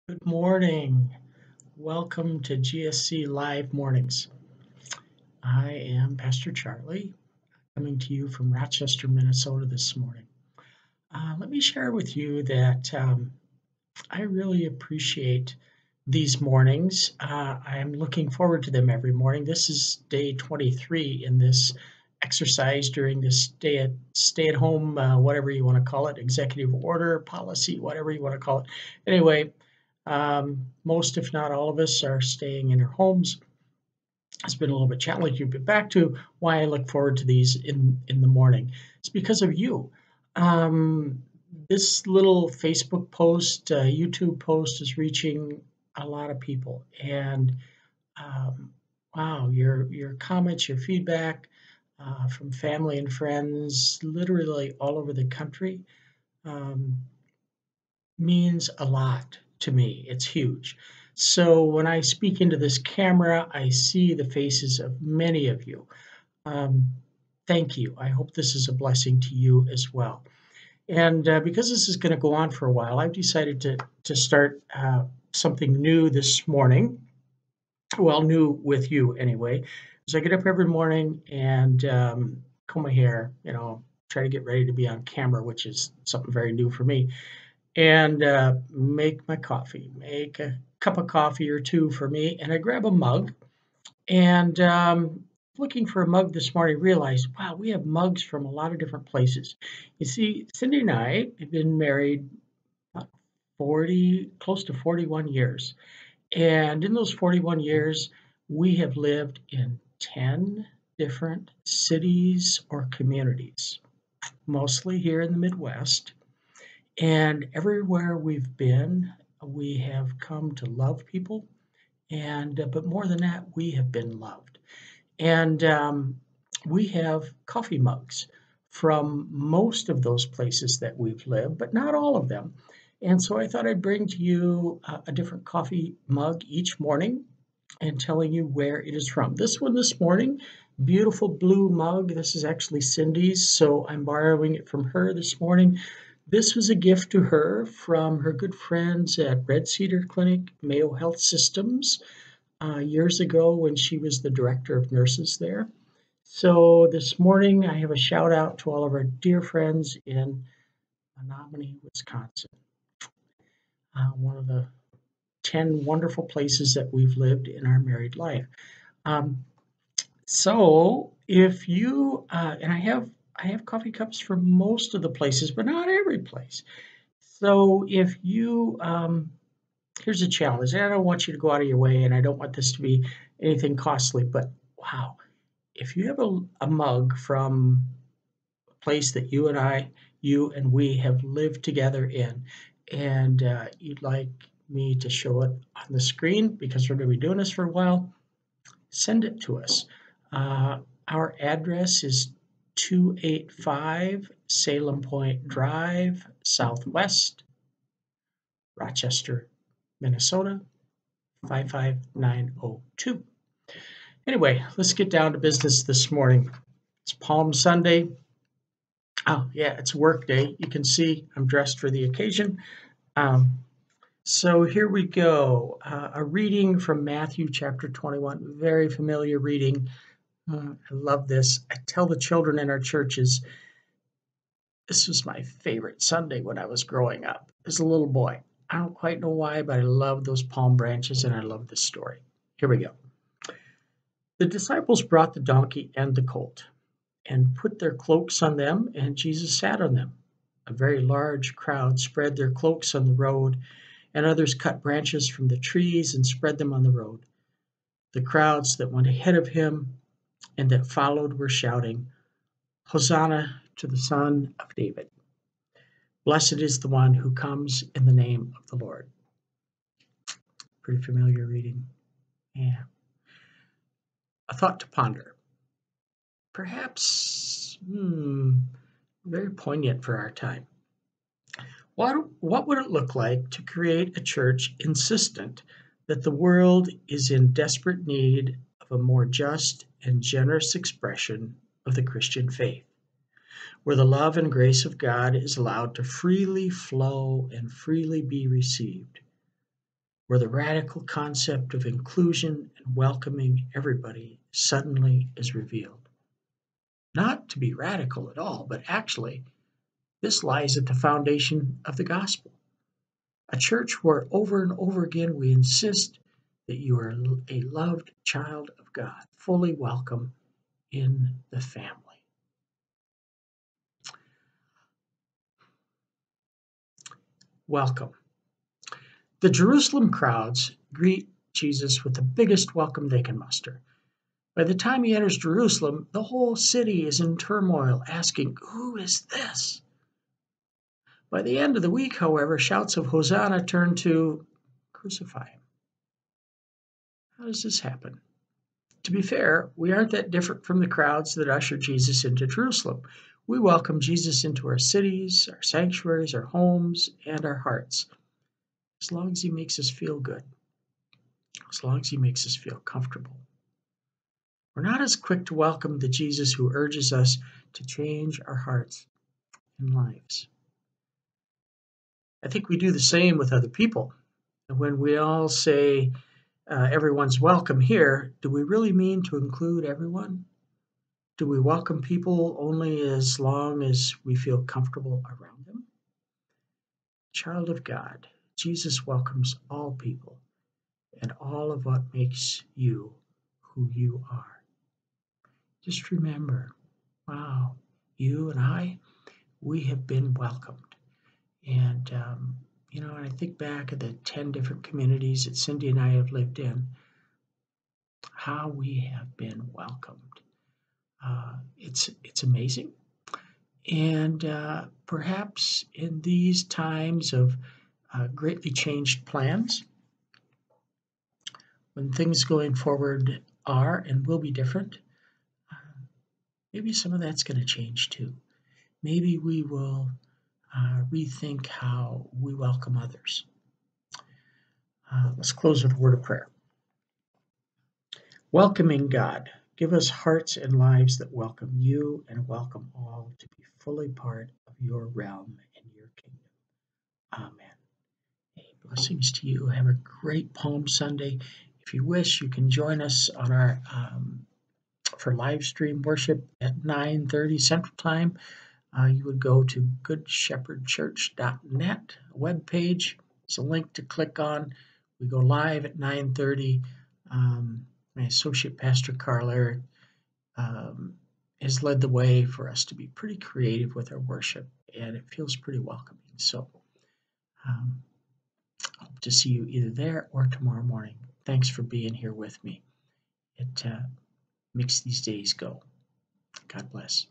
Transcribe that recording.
Good morning. Welcome to GSC Live Mornings. I am Pastor Charlie, coming to you from Rochester, Minnesota this morning. Let me share with you that I really appreciate these mornings. I'm looking forward to them every morning. This is day 23 in this exercise during this stay at home, whatever you want to call it, executive order, policy, whatever you want to call it. Anyway, most, if not all of us, are staying in our homes. It's been a little bit challenging, but back to why I look forward to these in the morning. It's because of you. Um, this little Facebook post, YouTube post is reaching a lot of people, and wow, your comments, your feedback from family and friends, literally all over the country, um, means a lot to me. It's huge. So when I speak into this camera, I see the faces of many of you. Um, thank you. I hope this is a blessing to you as well. And because this is going to go on for a while, I've decided to start something new this morning. Well, new with you anyway. So I get up every morning and comb my hair, try to get ready to be on camera, which is something very new for me, and make my coffee, make a cup of coffee or two for me. And I grab a mug and looking for a mug this morning, realized, wow, we have mugs from a lot of different places. You see, Cindy and I have been married about 40, close to 41 years. And in those 41 years, we have lived in 10 different cities or communities, mostly here in the Midwest. And everywhere we've been, we have come to love people, and but more than that, we have been loved. And we have coffee mugs from most of those places that we've lived, but not all of them. And so I thought I'd bring to you a different coffee mug each morning and telling you where it is from. This one this morning, beautiful blue mug. This is actually Cindy's, so I'm borrowing it from her this morning. This was a gift to her from her good friends at Red Cedar Clinic, Mayo Health Systems, years ago when she was the director of nurses there. So this morning, I have a shout out to all of our dear friends in Menominee, Wisconsin, one of the 10 wonderful places that we've lived in our married life. Um, so if you and I have coffee cups from most of the places, but not every place. So if you here's a challenge. And I don't want you to go out of your way, and I don't want this to be anything costly, but wow, if you have a mug from a place that you and we have lived together in, and you'd like me to show it on the screen because we're going to be doing this for a while, send it to us. Uh, our address is 285 Salem Point Drive, Southwest, Rochester, Minnesota, 55902. Anyway, let's get down to business this morning. It's Palm Sunday. Oh, yeah, it's work day. You can see I'm dressed for the occasion. Um, so here we go. A reading from Matthew chapter 21. Very familiar reading. I love this. I tell the children in our churches, this was my favorite Sunday when I was growing up as a little boy. I don't quite know why, but I love those palm branches and I love this story. Here we go. The disciples brought the donkey and the colt and put their cloaks on them, and Jesus sat on them. A very large crowd spread their cloaks on the road, and others cut branches from the trees and spread them on the road. The crowds that went ahead of him and that followed were shouting, Hosanna to the Son of David. Blessed is the one who comes in the name of the Lord. Pretty familiar reading. Yeah. A thought to ponder. Perhaps very poignant for our time. What would it look like to create a church insistent that the world is in desperate need of a more just and generous expression of the Christian faith, where the love and grace of God is allowed to freely flow and freely be received? where the radical concept of inclusion and welcoming everybody suddenly is revealed. Not to be radical at all, but actually, this lies at the foundation of the gospel. A church where over and over again we insist that you are a loved child of God, fully welcome in the family. Welcome. The Jerusalem crowds greet Jesus with the biggest welcome they can muster. By the time he enters Jerusalem, the whole city is in turmoil, asking, "Who is this?" By the end of the week, however, shouts of Hosanna turn to crucify him. How does this happen? To be fair, we aren't that different from the crowds that ushered Jesus into Jerusalem. We welcome Jesus into our cities, our sanctuaries, our homes, and our hearts, as long as he makes us feel good, as long as he makes us feel comfortable. We're not as quick to welcome the Jesus who urges us to change our hearts and lives. I think we do the same with other people. And when we all say everyone's welcome here, do we really mean to include everyone? Do we welcome people only as long as we feel comfortable around them? Child of God, Jesus welcomes all people and all of what makes you who you are. Just remember, wow, you and I, we have been welcomed. And, and I think back at the 10 different communities that Cindy and I have lived in, how we have been welcomed. It's amazing. And perhaps in these times of greatly changed plans, when things going forward are and will be different, maybe some of that's going to change too. Maybe we will rethink how we welcome others. Let's close with a word of prayer. Welcoming God, give us hearts and lives that welcome you and welcome all to be fully part of your realm and your kingdom. Amen. Hey, blessings to you. Have a great Palm Sunday. If you wish, you can join us on our for live stream worship at 9:30 Central Time. You would go to goodshepherdchurch.net webpage. It's a link to click on. We go live at 9:30. My associate pastor Carl Eric has led the way for us to be pretty creative with our worship, and it feels pretty welcoming. So hope to see you either there or tomorrow morning. Thanks for being here with me. It makes these days go. God bless.